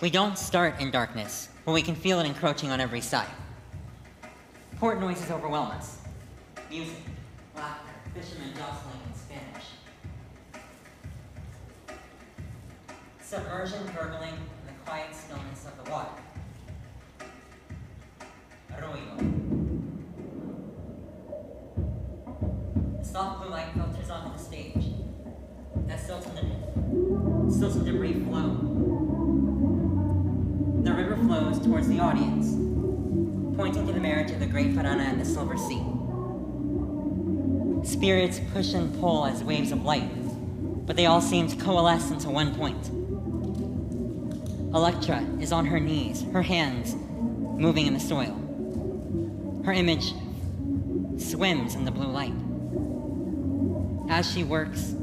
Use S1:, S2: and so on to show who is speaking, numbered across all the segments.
S1: We don't start in darkness, but we can feel it encroaching on every side. Port noises overwhelm us. Music, laughter, fishermen jostling in Spanish. Submersion gurgling in the quiet stillness of the water. Arroyo. The soft blue light filters onto the stage. As still some debris flow. The river flows towards the audience, pointing to the marriage of the great Parana and the Silver Sea. Spirits push and pull as waves of light, but they all seem to coalesce into one point. Electra is on her knees, her hands moving in the soil. Her image swims in the blue light. As she works,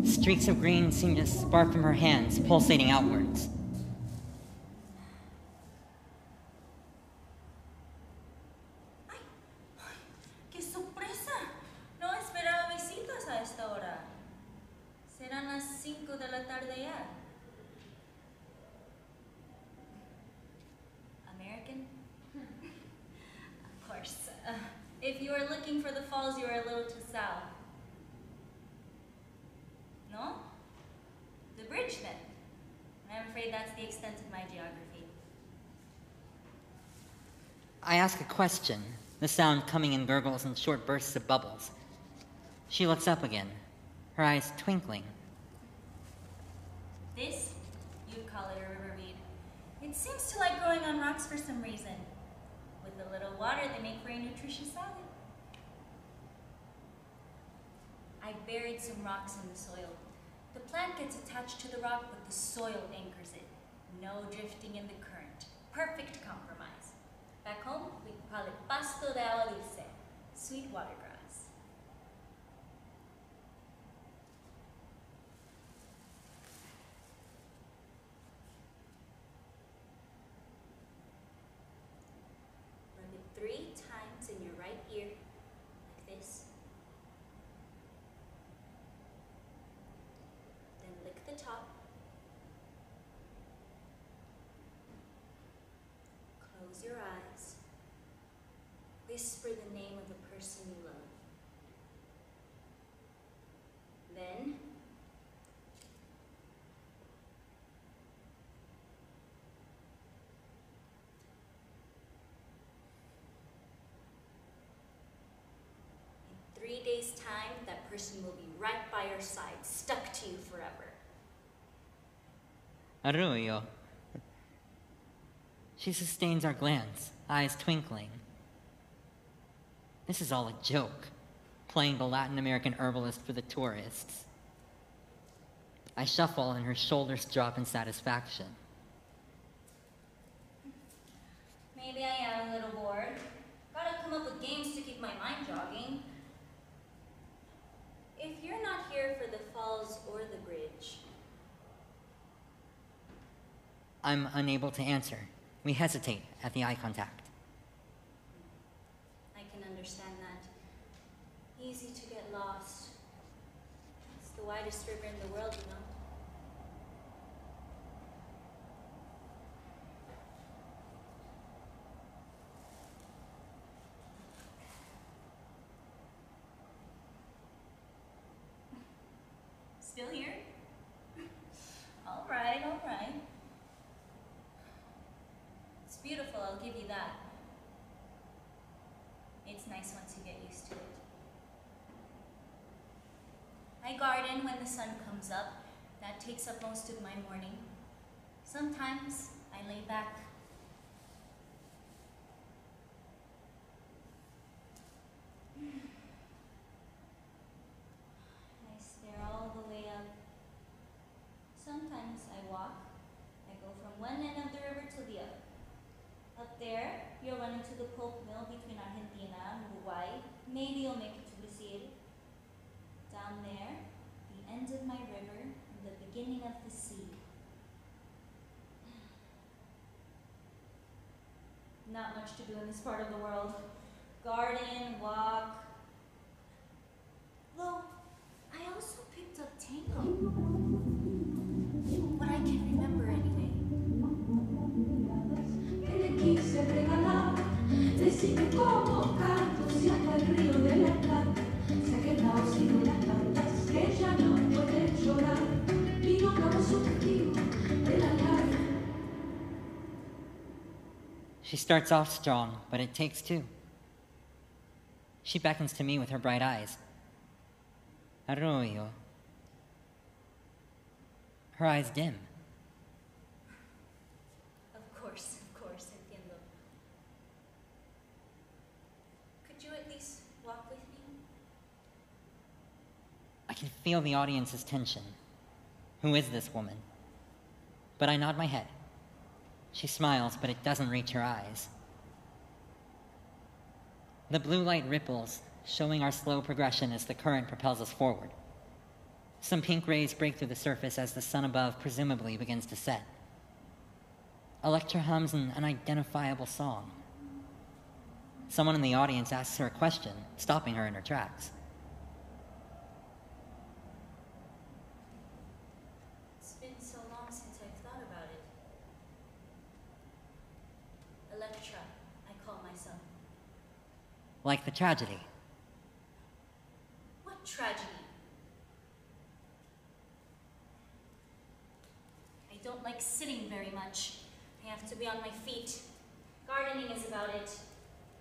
S1: streaks of green seem to spark from her hands, pulsating outwards.
S2: ¡Qué sorpresa! No esperaba visitas a esta hora. Serán las 5 de la tarde ya. American? Of course. If you are looking for the falls, you are a little too south. No? The bridge, then. I'm afraid that's the extent of my geography.
S1: I ask a question, the sound coming in gurgles and short bursts of bubbles. She looks up again, her eyes twinkling.
S2: This, you'd call it a river weed. It seems to like growing on rocks for some reason. With a little water, they make for a nutritious salad. I buried some rocks in the soil. The plant gets attached to the rock, but the soil anchors it. No drifting in the current. Perfect compromise. Back home, we call it pasto de agua dulce, sweet water grass. Run it 3 times in your right ear, like this. Then lick the top. Close your eyes. Whisper the name of the person you love. Then, in 3 days' time, that person will be right by your side, stuck to you forever.
S1: Arroyo. She sustains our glance, eyes twinkling. This is all a joke, playing the Latin American herbalist for the tourists. I shuffle and her shoulders drop in satisfaction.
S2: Maybe I am a little bored. Gotta come up with games to keep my mind jogging. If you're not here for the falls or the bridge.
S1: I'm unable to answer. We hesitate at the eye contact.
S2: I can understand that. Easy to get lost. It's the widest river in the world, you know. Still here? All right, all right. It's beautiful, I'll give you that. It's nice once you get used to it. I garden when the sun comes up. That takes up most of my morning. Sometimes I lay back. I stare all the way up. Sometimes I walk. I go from one end of the river to the other. Up there, you'll run into the pulp mill between Argentina and Uruguay. Maybe you'll make it to Brazil. Down there, the end of my river and the beginning of the sea. Not much to do in this part of the world. Garden, walk. Though, I also picked up tango. What I can remember anyway.
S1: She starts off strong, but it takes two. She beckons to me with her bright eyes. Arroyo. Her eyes dim.
S2: Of course, entiendo. Could you at least walk with me?
S1: I can feel the audience's tension. Who is this woman? But I nod my head. She smiles, but it doesn't reach her eyes. The blue light ripples, showing our slow progression as the current propels us forward. Some pink rays break through the surface as the sun above presumably begins to set. Electra hums an unidentifiable song. Someone in the audience asks her a question, stopping her in her tracks.
S2: It's been so long since I've thought about it. Electra, I call myself.
S1: Like the tragedy.
S2: What tragedy? I don't like sitting very much. I have to be on my feet. Gardening is about it.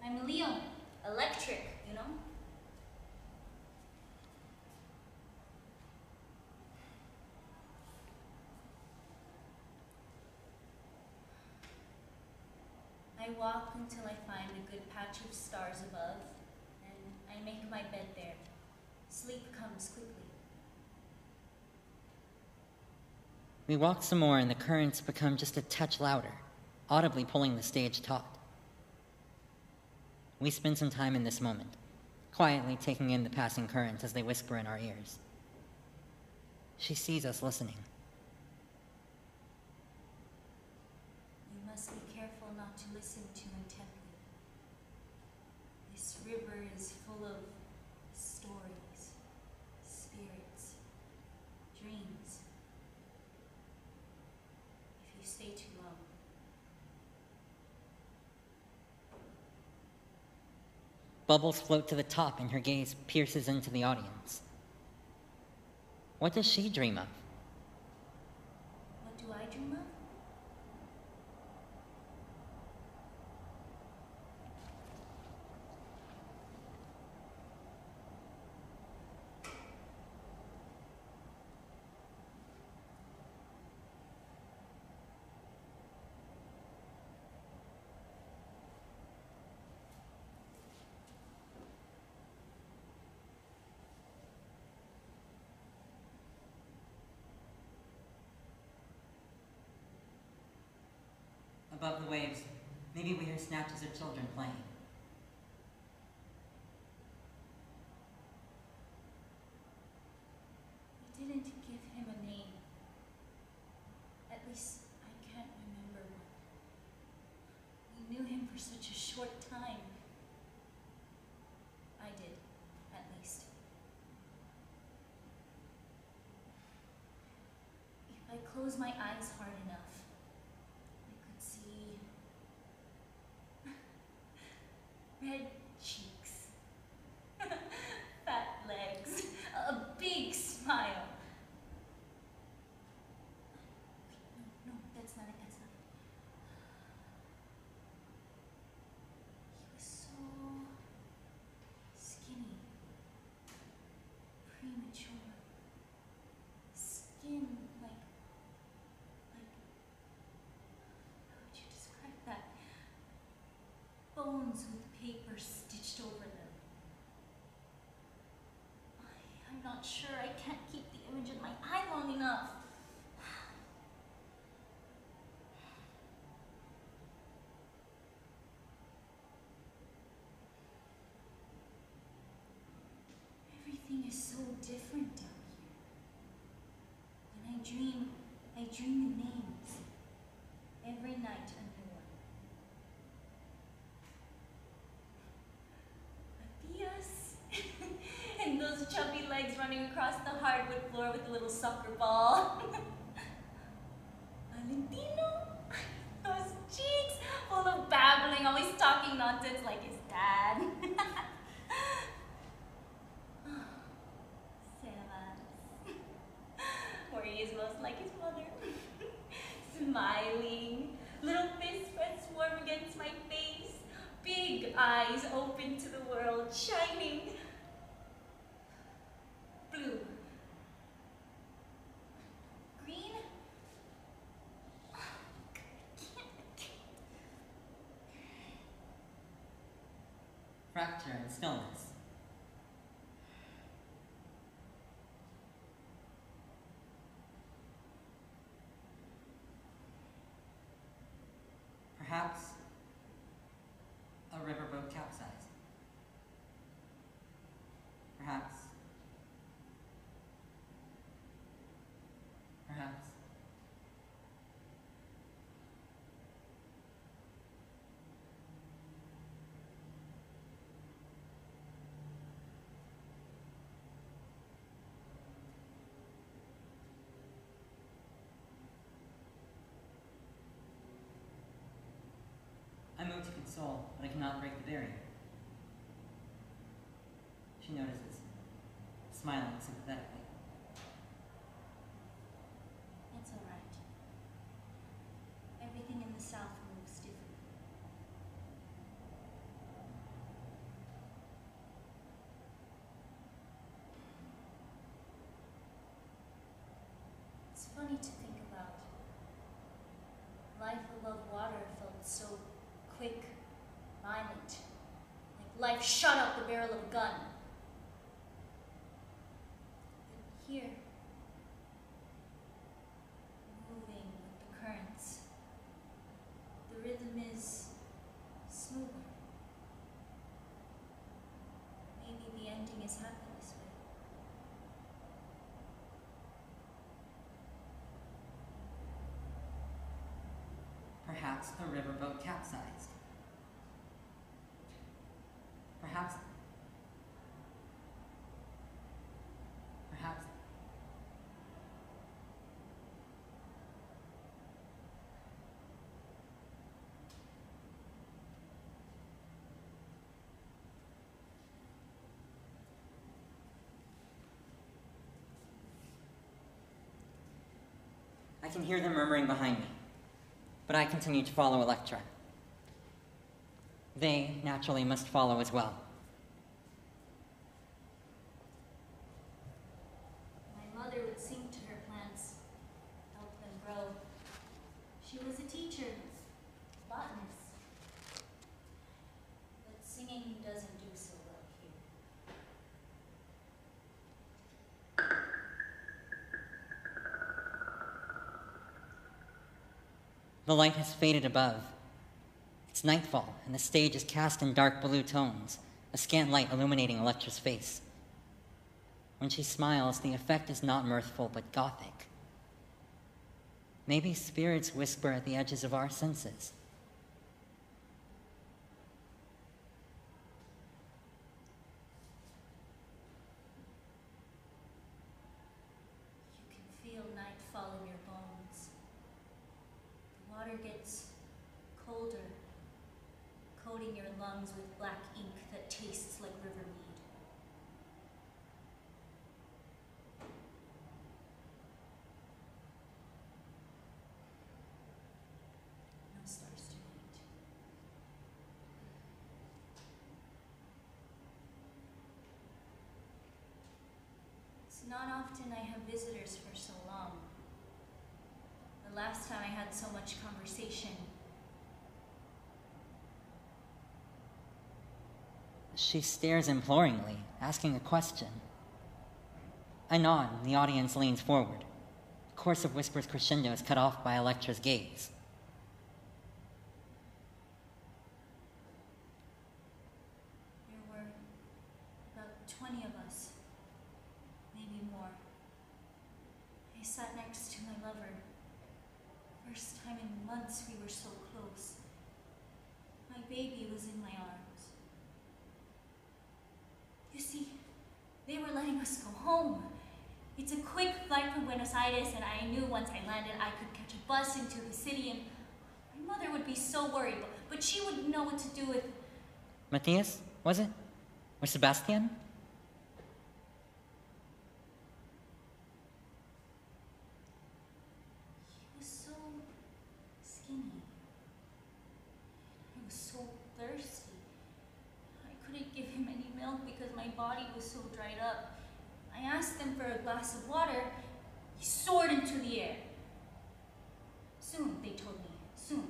S2: I'm a Leo. Electric, you know? I walk until I find a good patch of stars above, and I make my bed there. Sleep comes quickly.
S1: We walk some more and the currents become just a touch louder, audibly pulling the stage taut. We spend some time in this moment, quietly taking in the passing currents as they whisper in our ears. She sees us listening.
S2: You must be careful not to listen too intently. This river is full of stories, spirits, dreams. If you stay too long.
S1: Bubbles float to the top and her gaze pierces into the audience. What does she dream of?
S2: What do I dream of?
S1: Above the waves, maybe we hear snatches of children playing.
S2: We didn't give him a name. At least I can't remember one. We knew him for such a short time. I did, at least. If I close my eyes hard enough, see red cheeks, fat legs, a big smile. Wait, no, that's not it, He was so skinny, premature, skin like that. Bones with paper stitched over them. I'm not sure. I can't keep the image in my eye long enough. Everything is so different down here. When I dream the names. Every night a new one. Matthias! And those chubby legs running across the hardwood floor with a little soccer ball. Valentino! Those cheeks! Full of babbling, always talking nonsense like his dad. Sebas. Where he is most like his mother. Smiling, little fist spreads warm against my eyes open to the world, shining blue. Green?
S1: Fracture and stillness. Perhaps a riverboat capsized. Perhaps. Perhaps. I move to console, but I cannot break the barrier. She notices, smiling sympathetically.
S2: It's all right. Everything in the South moves differently. It's funny to think about. Life above water felt so quick, violent, like life shot out the barrel of a gun. But here, moving with the currents, the rhythm is smoother. Maybe the ending is happy this way.
S1: Perhaps a riverboat capsized. Perhaps. Perhaps. I can hear them murmuring behind me, but I continue to follow Electra. They, naturally, must follow as well.
S2: My mother would sing to her plants, help them grow. She was a teacher, botanist. But singing doesn't do so well here.
S1: The light has faded above. It's nightfall, and the stage is cast in dark blue tones, a scant light illuminating Electra's face. When she smiles, the effect is not mirthful, but gothic. Maybe spirits whisper at the edges of our senses.
S2: You can feel nightfall in your bones. The water gets colder, coating your lungs with black ink that tastes like river mead. No stars tonight. It's not often I have visitors for so long. The last time I had so much conversation.
S1: She stares imploringly, asking a question. I nod, and the audience leans forward. The course of Whisper's crescendo is cut off by Electra's gaze.
S2: There were about 20 of us, maybe more. I sat next to my lover. First time in months we were so close. My baby was in my arms. You see, they were letting us go home. It's a quick flight from Buenos Aires, and I knew once I landed I could catch a bus into the city, and my mother would be so worried, but she wouldn't know what to do with...
S1: Matthias, was it? Or Sebastian?
S2: He was so skinny. He was so thirsty. my body was so dried up. I asked him for a glass of water. He soared into the air. Soon, they told me, soon.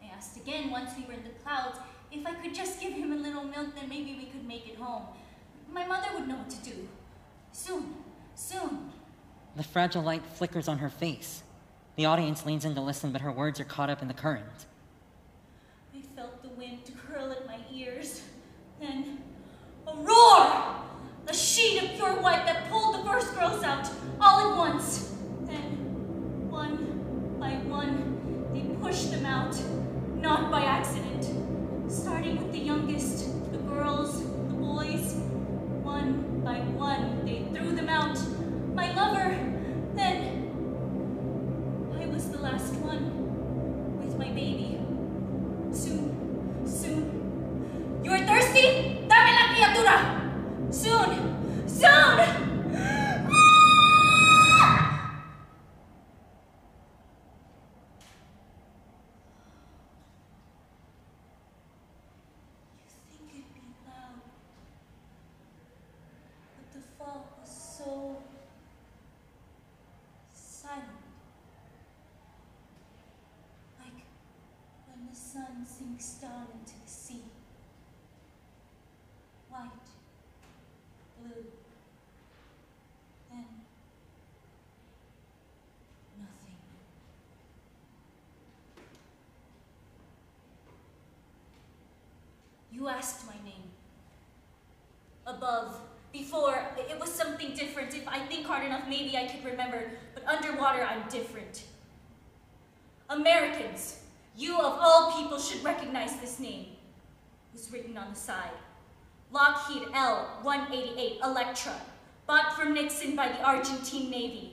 S2: I asked again once we were in the clouds if I could just give him a little milk, then maybe we could make it home. My mother would know what to do. Soon, soon.
S1: The fragile light flickers on her face. The audience leans in to listen, but her words are caught up in the current.
S2: I felt the wind curl at my ears. Then, a roar! A sheet of pure white that pulled the first girls out, all at once. Then, one by one, they pushed them out, not by accident. Starting with the youngest, the girls, the boys. One by one, they threw them out. My lover, then I was the last one, with my baby. Soon, soon. You are thirsty? Dame la criatura! Soon, soon! So silent, like when the sun sinks down into the sea. White, blue, then nothing. You asked my name. Above. Before, it was something different. If I think hard enough, maybe I could remember. But underwater, I'm different. Americans, you of all people should recognize this name. It was written on the side. Lockheed L-188 Electra, bought from Nixon by the Argentine Navy.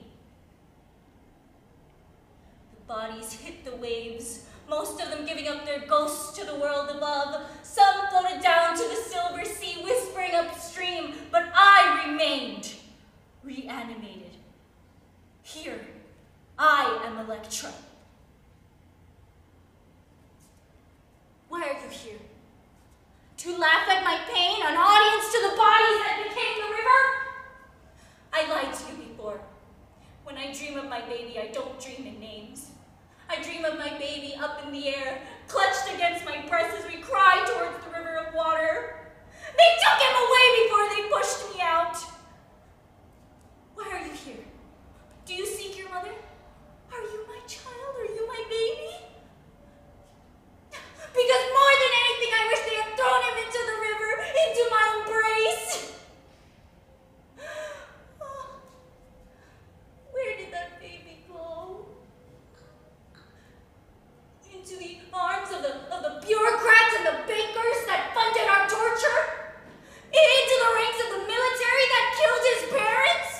S2: The bodies hit the waves, most of them giving up their ghosts to the world above. Some floated down to the silver sea, whispering upstream, but I remained, reanimated. Here, I am Electra. Why are you here? To laugh at my pain, an audience to the bodies that became the river? I lied to you before. When I dream of my baby, I don't dream in names. I dream of my baby up in the air, clutched against my breast as we cry towards the river of water. They took him away before they pushed me out. Why are you here? Do you seek your mother? Are you my child? Are you my baby? Because more than anything, I wish they had thrown him into the river, into my embrace. Oh, where did that baby go? Into the arms of the bureaucrats and the bankers that funded our torture? Into the ranks of the military that killed his parents?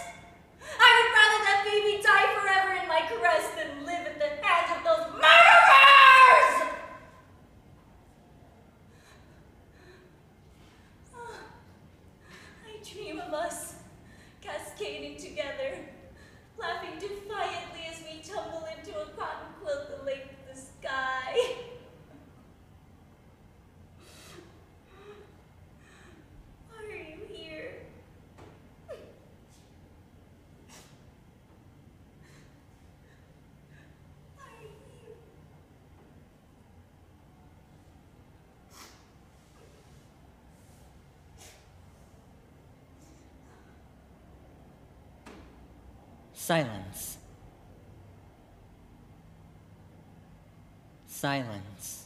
S2: I would rather that baby die forever in my caress than live at the hands of those murderers! I dream of us cascading together, laughing defiantly as we tumble into a cotton quilt that lay to the sky. Why are you here? Why are you here?
S1: Silence. Silence.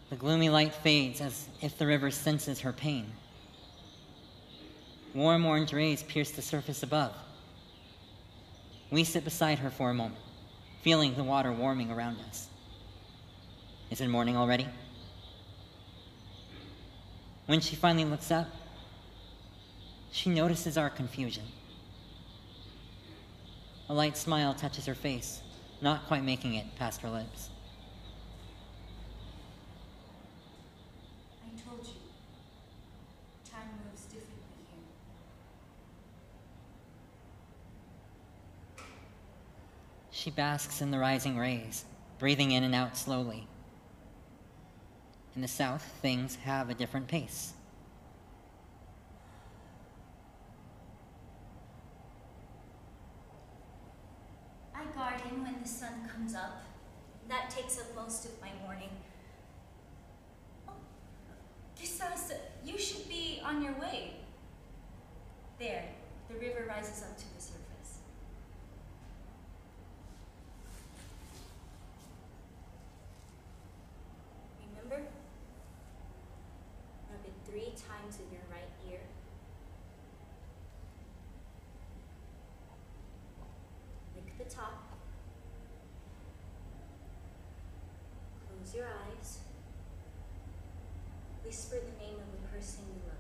S1: The gloomy light fades as if the river senses her pain. Warm orange rays pierce the surface above. We sit beside her for a moment, feeling the water warming around us. Is it morning already? When she finally looks up, she notices our confusion. A light smile touches her face, not quite making it past her lips.
S2: I told you, time moves differently here.
S1: She basks in the rising rays, breathing in and out slowly. In the south, things have a different pace.
S2: I garden when the sun comes up. That takes up most of my morning. Oh, quizás you should be on your way. There, the river rises up to the surface. Remember? Rub it 3 times in your right ear. Lick the top. Close your eyes. Whisper the name of the person you love.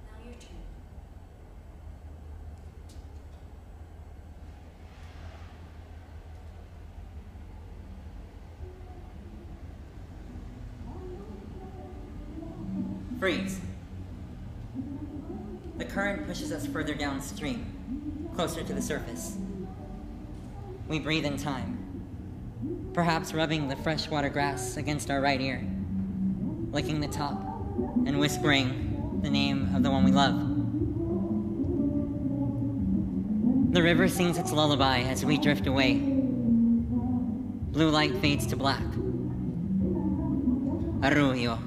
S2: Now your turn.
S1: Freeze. The current pushes us further downstream, closer to the surface. We breathe in time, perhaps rubbing the freshwater grass against our right ear, licking the top, and whispering the name of the one we love. The river sings its lullaby as we drift away. Blue light fades to black. Arroyo.